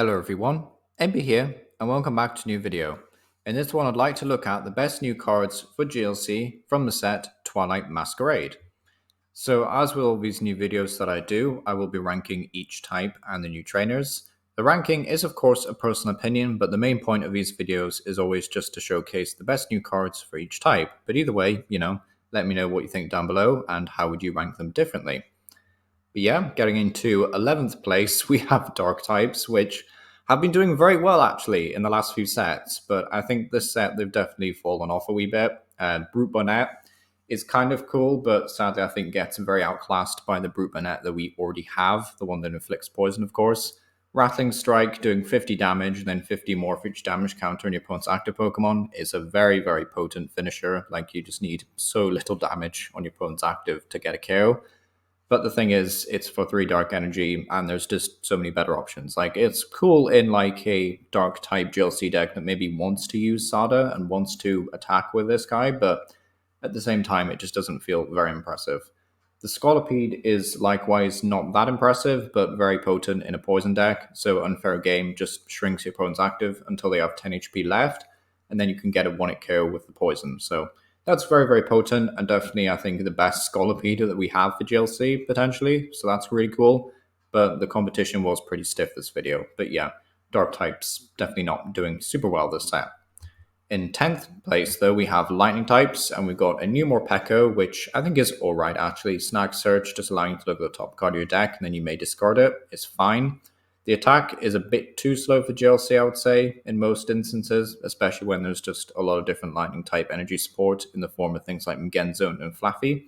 Hello everyone, MB here, and welcome back to a new video. In this one I'd like to look at the best new cards for GLC from the set Twilight Masquerade. So as with all these new videos that I do, I will be ranking each type and the new trainers. The ranking is of course a personal opinion, but the main point of these videos is always just to showcase the best new cards for each type. But either way, let me know what you think down below and how would you rank them differently. But yeah, getting into 11th place, we have Dark types, which have been doing very well actually in the last few sets. But I think this set they've definitely fallen off a wee bit. Brute Bonnet is kind of cool, but sadly I think gets very outclassed by the Brute Bonnet that we already have, the one that inflicts poison, of course. Rattling Strike doing 50 damage, and then 50 more for each damage counter on your opponent's active Pokemon is a very, very potent finisher. Like, you just need so little damage on your opponent's active to get a KO. But the thing is, it's for 3 dark energy, and there's just so many better options. Like, it's cool in like a dark type GLC deck that maybe wants to use Sada and wants to attack with this guy, but at the same time, it just doesn't feel very impressive. The Scolipede is likewise not that impressive, but very potent in a poison deck. So Unfair Game just shrinks your opponent's active until they have 10 HP left, and then you can get a 1-hit KO with the poison. So that's very, very potent, and definitely, I think, the best Scolipede that we have for GLC, potentially. So that's really cool. But the competition was pretty stiff this video. But yeah, Dark types definitely not doing super well this set. In 10th place, though, we have Lightning types, and we've got a new Morpeko, which I think is alright, actually. Snag Search, just allowing you to look at the top card of your deck, and then you may discard it. It's fine. The attack is a bit too slow for GLC, I would say, in most instances, especially when there's just a lot of different lightning type energy support in the form of things like Mgenzone and Flaffy.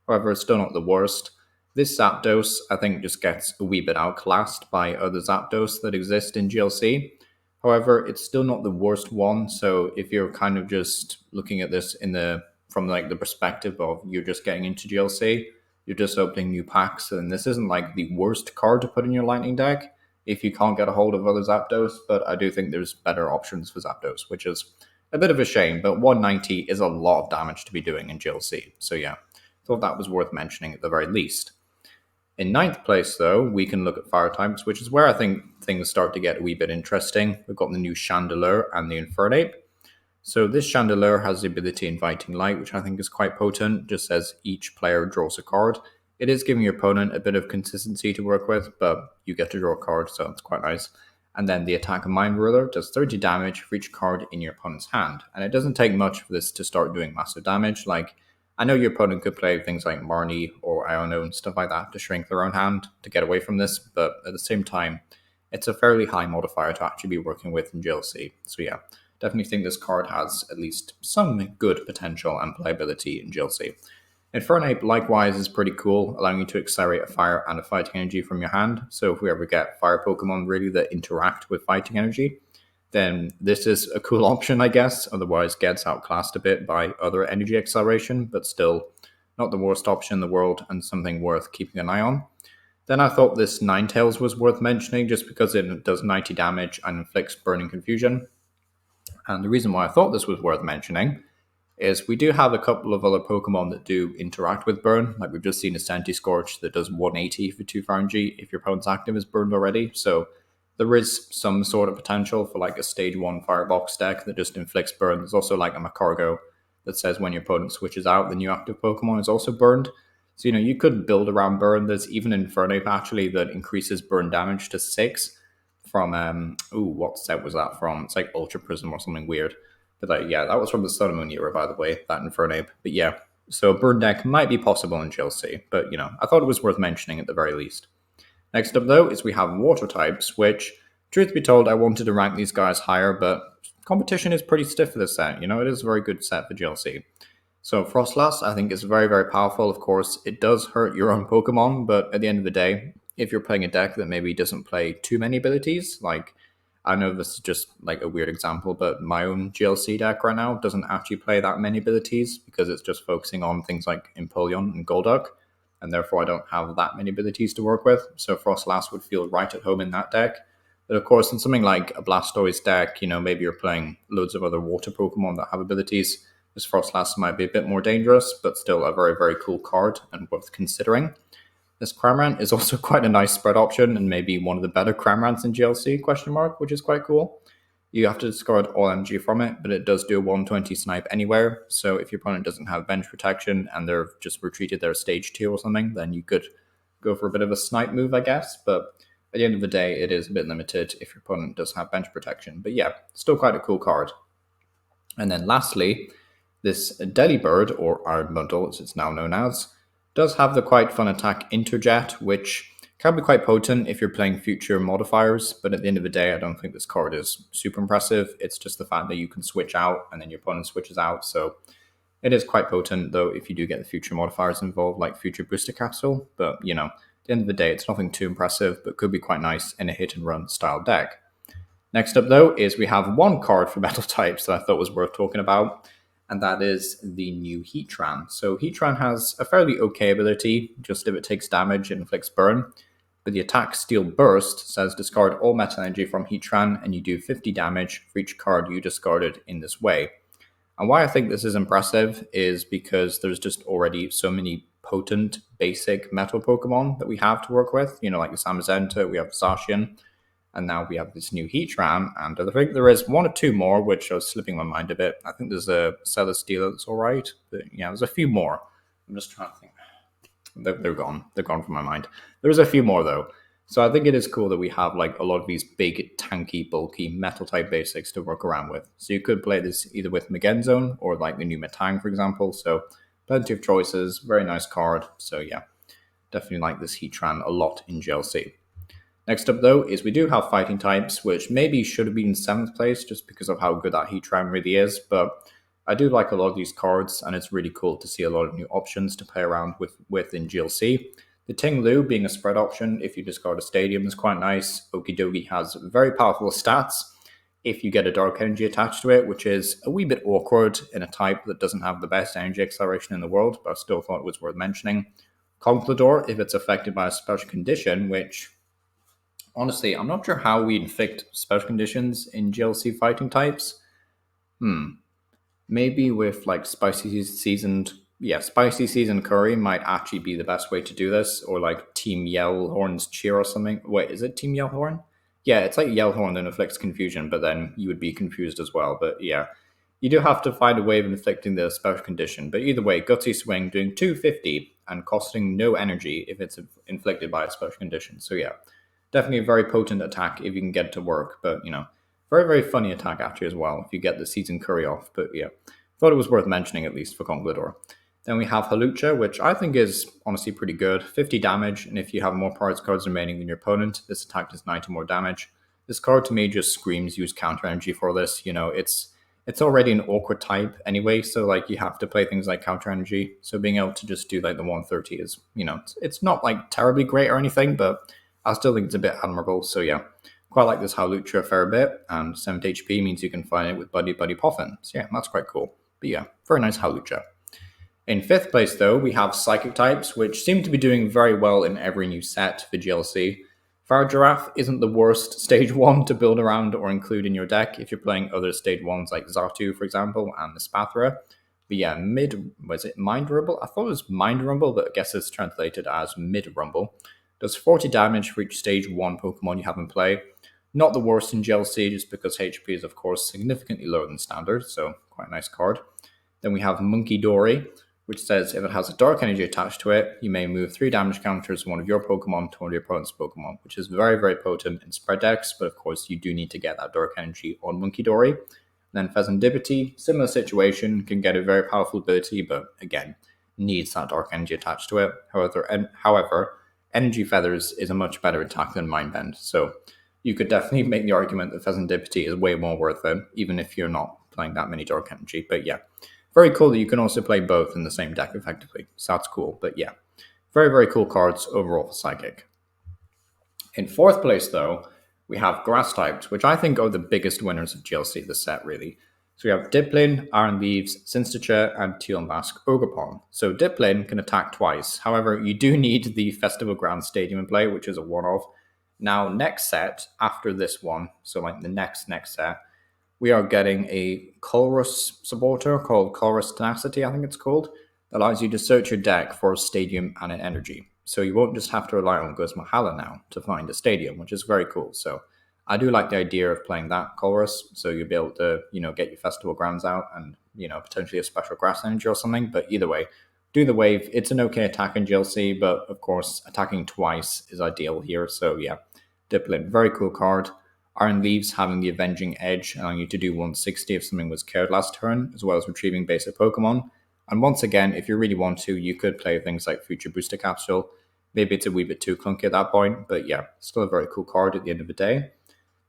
However, it's still not the worst. This Zapdos, I think, just gets a wee bit outclassed by other Zapdos that exist in GLC. However, it's still not the worst one, so if you're kind of just looking at this from like the perspective of you're just getting into GLC, you're just opening new packs, and this isn't like the worst card to put in your lightning deck if you can't get a hold of other Zapdos, but I do think there's better options for Zapdos, which is a bit of a shame, but 190 is a lot of damage to be doing in GLC, so yeah, thought that was worth mentioning at the very least. In 9th place, though, we can look at fire types, which is where I think things start to get a wee bit interesting. We've got the new Chandelure and the Infernape. So this Chandelure has the ability Inviting Light, which I think is quite potent, just says each player draws a card. It is giving your opponent a bit of consistency to work with, but you get to draw a card, so it's quite nice. And then the Attack of Mind Ruler does 30 damage for each card in your opponent's hand. And it doesn't take much for this to start doing massive damage. Like, I know your opponent could play things like Marnie or Iono and stuff like that to shrink their own hand to get away from this, but at the same time, it's a fairly high modifier to actually be working with in GLC. So yeah, definitely think this card has at least some good potential and playability in GLC. Infernape, likewise, is pretty cool, allowing you to accelerate a fire and a fighting energy from your hand. So if we ever get fire Pokemon really that interact with fighting energy, then this is a cool option, I guess. Otherwise, gets outclassed a bit by other energy acceleration, but still not the worst option in the world and something worth keeping an eye on. Then I thought this Ninetales was worth mentioning just because it does 90 damage and inflicts Burning Confusion. And the reason why I thought this was worth mentioning is we do have a couple of other Pokemon that do interact with Burn. Like, we've just seen a Scorch that does 180 for 2 fire energy if your opponent's active is burned already. So there is some sort of potential for like a stage 1 Firebox deck that just inflicts burn. There's also like a Macargo that says when your opponent switches out, the new active Pokemon is also burned. So, you could build around burn. There's even Infernape actually that increases burn damage to 6 from, what set was that from? It's like Ultra Prism or something weird. But yeah, that was from the Sun and Moon era, by the way, that Infernape. But yeah, so burn deck might be possible in GLC, but I thought it was worth mentioning at the very least. Next up, though, is we have water types, which, truth be told, I wanted to rank these guys higher, but competition is pretty stiff for this set. It is a very good set for GLC. So Frostlass, I think, is very, very powerful. Of course, it does hurt your own Pokemon, but at the end of the day, if you're playing a deck that maybe doesn't play too many abilities, like, I know this is just like a weird example, but my own GLC deck right now doesn't actually play that many abilities because it's just focusing on things like Empoleon and Golduck, and therefore I don't have that many abilities to work with. So Frostlass would feel right at home in that deck. But of course, in something like a Blastoise deck, maybe you're playing loads of other water Pokemon that have abilities. This Frostlass might be a bit more dangerous, but still a very, very cool card and worth considering. This Cramorant is also quite a nice spread option and maybe one of the better Cramorants in GLC, question mark, which is quite cool. You have to discard all energy from it, but it does do a 120 snipe anywhere. So if your opponent doesn't have bench protection and they're just retreated their stage 2 or something, then you could go for a bit of a snipe move, I guess. But at the end of the day, it is a bit limited if your opponent does have bench protection. But yeah, still quite a cool card. And then lastly, this Delibird, or Iron Bundle as it's now known as, does have the quite fun attack Interjet, which can be quite potent if you're playing future modifiers, but at the end of the day, I don't think this card is super impressive. It's just the fact that you can switch out and then your opponent switches out, so it is quite potent, though, if you do get the future modifiers involved, like Future Booster Capsule, but, at the end of the day, it's nothing too impressive, but could be quite nice in a hit-and-run style deck. Next up, though, is we have one card for metal types that I thought was worth talking about, and that is the new Heatran. So Heatran has a fairly okay ability, just if it takes damage, it inflicts burn. But the attack Steel Burst says discard all metal energy from Heatran, and you do 50 damage for each card you discarded in this way. And why I think this is impressive is because there's just already so many potent, basic metal Pokemon that we have to work with. Like the Zamazenta, we have Zacian, and now we have this new Heatran, and I think there is one or two more, which I was slipping my mind a bit. I think there's a Celesteela that's all right, but yeah, there's a few more. I'm just trying to think. They're gone. They're gone from my mind. There's a few more, though. So I think it is cool that we have like a lot of these big, tanky, bulky metal-type basics to work around with. So you could play this either with Magenzone or like the new Metang, for example. So plenty of choices. Very nice card. So yeah, definitely like this Heatran a lot in GLC. Next up, though, is we do have fighting types, which maybe should have been in 7th place just because of how good that Heatran really is, but I do like a lot of these cards, and it's really cool to see a lot of new options to play around with in GLC. The Ting-Lu being a spread option if you discard a stadium is quite nice. Okidogi has very powerful stats if you get a Dark Energy attached to it, which is a wee bit awkward in a type that doesn't have the best energy acceleration in the world, but I still thought it was worth mentioning. Conkeldurr, if it's affected by a special condition, which honestly, I'm not sure how we inflict special conditions in GLC fighting types. Maybe with like spicy seasoned curry might actually be the best way to do this, or like Team Yellhorn's cheer or something. Wait, is it Team Yellhorn? Yeah, it's like Yellhorn that inflicts confusion, but then you would be confused as well. But yeah, you do have to find a way of inflicting the special condition. But either way, Gutsy Swing doing 250 and costing no energy if it's inflicted by a special condition. So yeah, definitely a very potent attack if you can get it to work. But very, very funny attack actually as well if you get the seasoned curry off. But yeah, thought it was worth mentioning at least for Conkeldurr. Then we have Hawlucha, which I think is honestly pretty good. 50 damage, and if you have more parts cards remaining than your opponent, this attack does 90 more damage. This card to me just screams use counter energy for this. It's already an awkward type anyway, so like you have to play things like counter energy. So being able to just do like the 130 is, it's not like terribly great or anything, but I still think it's a bit admirable. So yeah, quite like this Hawlucha a fair bit, and 70 HP means you can find it with Buddy Poffin. So yeah, that's quite cool. But yeah, very nice Hawlucha. In 5th place, though, we have Psychic types, which seem to be doing very well in every new set for GLC. Farigiraf isn't the worst stage 1 to build around or include in your deck if you're playing other stage 1s like Xatu, for example, and the Spathra. But yeah, was it Mind Rumble? I thought it was Mind Rumble, but I guess it's translated as Mid Rumble. Does 40 damage for each stage 1 Pokemon you have in play. Not the worst in GLC, just because HP is, of course, significantly lower than standard, so quite a nice card. Then we have Monkey Dory, which says if it has a Dark Energy attached to it, you may move 3 damage counters from one of your Pokemon to one of your opponent's Pokemon, which is very, very potent in spread decks, but of course you do need to get that Dark Energy on Monkey Dory. Then Pheasantipity, similar situation, can get a very powerful ability, but again, needs that Dark Energy attached to it. However, Energy Feathers is a much better attack than Mind Bend, so you could definitely make the argument that Pheasantipity is way more worth it, even if you're not playing that many Dark Energy. But yeah, very cool that you can also play both in the same deck effectively. So that's cool. But yeah, very, very cool cards overall for Psychic. In 4th place, though, we have Grass types, which I think are the biggest winners of GLC this set, really. So we have Dipplin, Iron Leaves, Sinstachur, and Tealmask Ogerpon. So Dipplin can attack twice. However, you do need the Festival Ground Stadium in play, which is a one-off. Now, next set, after this one, so like the next set, we are getting a Colrus supporter called Colrus Tenacity, I think it's called, that allows you to search your deck for a stadium and an energy. So you won't just have to rely on Guzmahala now to find a stadium, which is very cool. So I do like the idea of playing that chorus. So you'll be able to, get your festival grounds out and, potentially a special grass energy or something. But either way, do the wave. It's an okay attack in GLC, but of course, attacking twice is ideal here. So yeah, Dipplin, very cool card. Iron Leaves having the Avenging Edge, allowing you to do 160 if something was killed last turn, as well as retrieving basic Pokemon. And once again, if you really want to, you could play things like Future Booster Capsule. Maybe it's a wee bit too clunky at that point, but yeah, still a very cool card at the end of the day.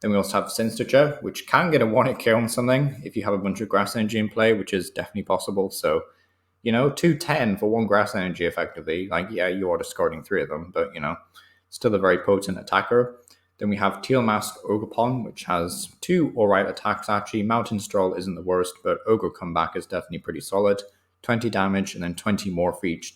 Then we also have Sinstcha, which can get a one-hit kill on something if you have a bunch of Grass Energy in play, which is definitely possible. So, 210 for one Grass Energy effectively. Like, yeah, you are discarding three of them, but, still a very potent attacker. Then we have Teal Mask Ogerpon, which has two alright attacks actually. Mountain Stroll isn't the worst, but Ogre Comeback is definitely pretty solid. 20 damage and then 20 more for each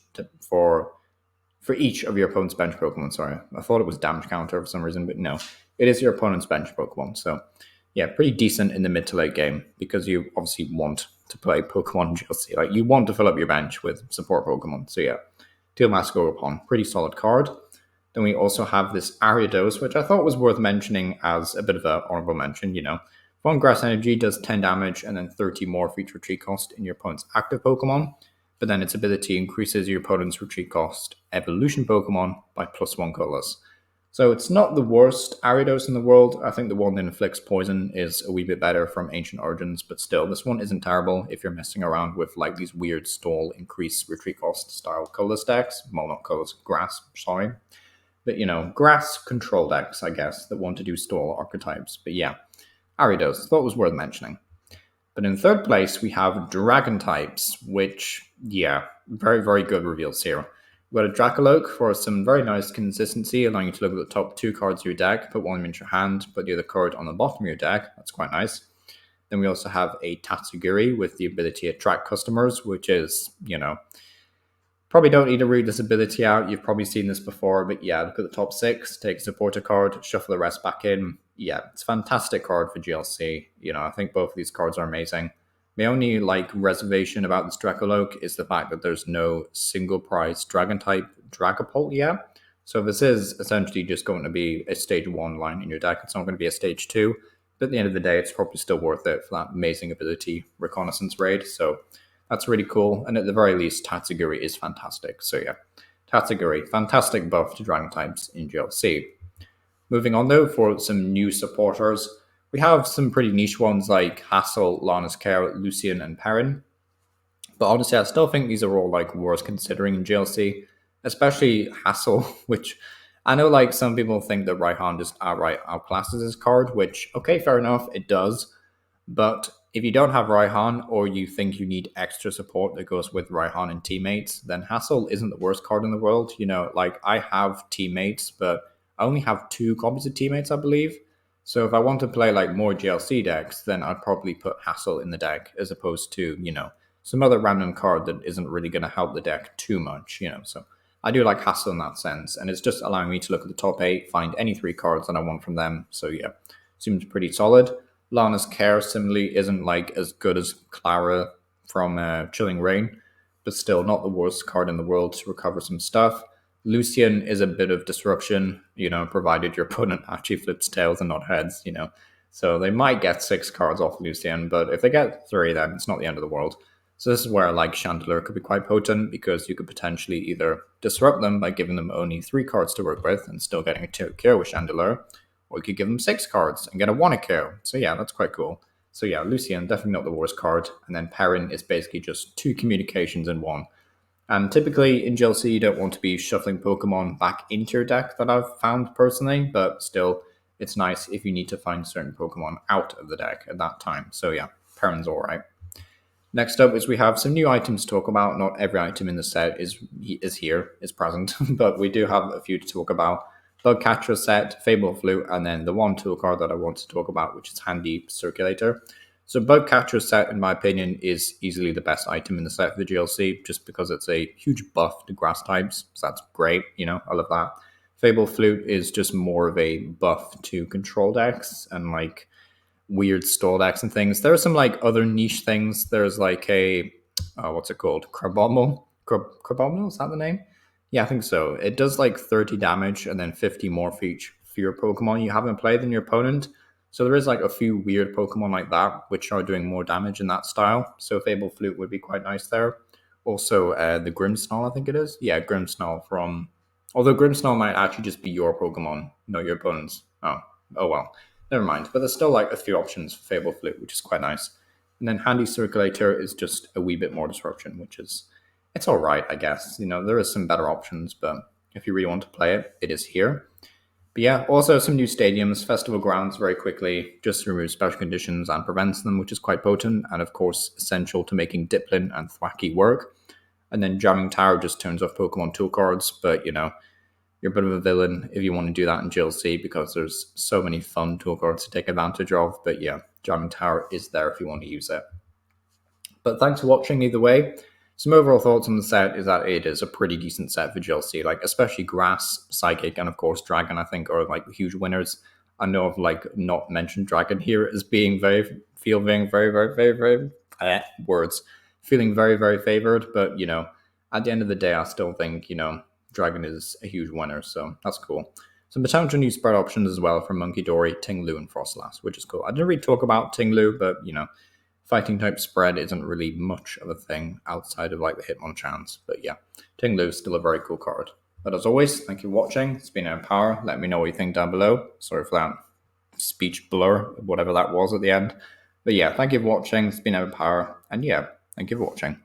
of your opponent's bench Pokemon. Sorry, I thought it was damage counter for some reason, but no, it is your opponent's bench Pokemon. So yeah, pretty decent in the mid to late game because you obviously want to play Pokemon GLC. Like you want to fill up your bench with support Pokemon. So yeah, Teal Mask Ogerpon, pretty solid card. Then we also have this Ariados, which I thought was worth mentioning as a bit of an honorable mention. One Grass Energy does 10 damage and then 30 more for each retreat cost in your opponent's active Pokemon, but then its ability increases your opponent's retreat cost evolution Pokemon by +1 colorless. So it's not the worst Ariados in the world. I think the one that inflicts poison is a wee bit better from Ancient Origins, but still, this one isn't terrible if you're messing around with like these weird stall increase retreat cost style colorless decks. Well, not colorless, grass, sorry. But, grass control decks, I guess, that want to do stall archetypes. But yeah, Ariados, thought it was worth mentioning. But in third place, we have Dragon types, which, yeah, very, very good reveals here. We've got a Dracoloak for some very nice consistency, allowing you to look at the top two cards of your deck, put one in your hand, put the other card on the bottom of your deck. That's quite nice. Then we also have a Tatsugiri with the ability to attract customers, which is, probably don't need to read this ability out. You've probably seen this before, but yeah, look at the top six, take a supporter card, shuffle the rest back in. Yeah, it's a fantastic card for GLC. I think both of these cards are amazing. My only reservation about this Dracoloak is the fact that there's no single prize dragon type Dragapult yet. So this is essentially just going to be a stage 1 line in your deck. It's not going to be a stage 2. But at the end of the day, it's probably still worth it for that amazing ability, Reconnaissance Raid. So that's really cool. And at the very least, Tatsugiri is fantastic. So yeah, Tatsugiri, fantastic buff to Dragon types in GLC. Moving on though, for some new supporters, we have some pretty niche ones like Hassel, Lana's Care, Lucian, and Perrin. But honestly, I still think these are all worth considering in GLC, especially Hassel, which I know some people think that Raihan just outright outclasses this card, which, okay, fair enough, it does. But if you don't have Raihan or you think you need extra support that goes with Raihan and teammates, then Hassel isn't the worst card in the world. I have teammates, but I only have 2 copies of teammates, I believe. So if I want to play more GLC decks, then I'd probably put Hassel in the deck as opposed to, some other random card that isn't really going to help the deck too much, So I do like Hassel in that sense, and it's just allowing me to look at the top 8, find any 3 cards that I want from them. So yeah, seems pretty solid. Lana's Care similarly isn't as good as Clara from Chilling Reign, but still not the worst card in the world to recover some stuff. Lucian is a bit of disruption, provided your opponent actually flips tails and not heads, So they might get 6 cards off Lucian, but if they get 3, then it's not the end of the world. So this is where Chandelure could be quite potent because you could potentially either disrupt them by giving them only 3 cards to work with and still getting a 2 cure with Chandelure, or you could give them 6 cards and get a 1 cure. So yeah, that's quite cool. So yeah, Lucian, definitely not the worst card. And then Perrin is basically just 2 communications in 1. And typically in GLC, you don't want to be shuffling Pokemon back into your deck that I've found personally, but still, it's nice if you need to find certain Pokemon out of the deck at that time. So yeah, Perrin's alright. Next up is we have some new items to talk about. Not every item in the set is present, but we do have a few to talk about. Bug Catcher set, Fable Flute, and then the one tool card that I want to talk about, which is Handy Circulator. So Bug Catcher set, in my opinion, is easily the best item in the set for the GLC, just because it's a huge buff to grass types. So that's great, I love that. Fable Flute is just more of a buff to control decks and weird stall decks and things. There are some other niche things. There's a what's it called? Crabominal? Crabominal, is that the name? Yeah, I think so. It does like 30 damage and then 50 more for your Pokemon you haven't played than your opponent. So there is like a few weird Pokemon like that which are doing more damage in that style. So Fable Flute would be quite nice there. Also, the Grimmsnarl, I think it is. Yeah, Grimmsnarl from. Although Grimmsnarl might actually just be your Pokemon, not your opponent's. Oh well. Never mind. But there's still like a few options for Fable Flute, which is quite nice. And then Handy Circulator is just a wee bit more disruption, which is it's all right, I guess. There is some better options, but if you really want to play it, it is here. But yeah, also some new stadiums, festival grounds very quickly, just to remove special conditions and prevents them, which is quite potent and of course essential to making Diplin and Thwacky work. And then Jamming Tower just turns off Pokemon tool cards, but you're a bit of a villain if you want to do that in GLC because there's so many fun tool cards to take advantage of. But yeah, Jamming Tower is there if you want to use it. But thanks for watching either way. Some overall thoughts on the set is that it is a pretty decent set for GLC, like especially Grass, Psychic, and of course Dragon, I think, are like huge winners. I know I've like not mentioned Dragon here as being feeling very words. Feeling very, very favored, but at the end of the day, I still think, Dragon is a huge winner, so that's cool. Some potential new spread options as well from Monkey Dory, Tinglu, and Frostlass, which is cool. I didn't really talk about Tinglu, but fighting type spread isn't really much of a thing outside of like the Hitmonchan. But yeah, Tinglu is still a very cool card. But as always, thank you for watching. It's been Empower. Let me know what you think down below. Sorry for that speech blur, whatever that was at the end. But yeah, thank you for watching. It's been Empower. And yeah, thank you for watching.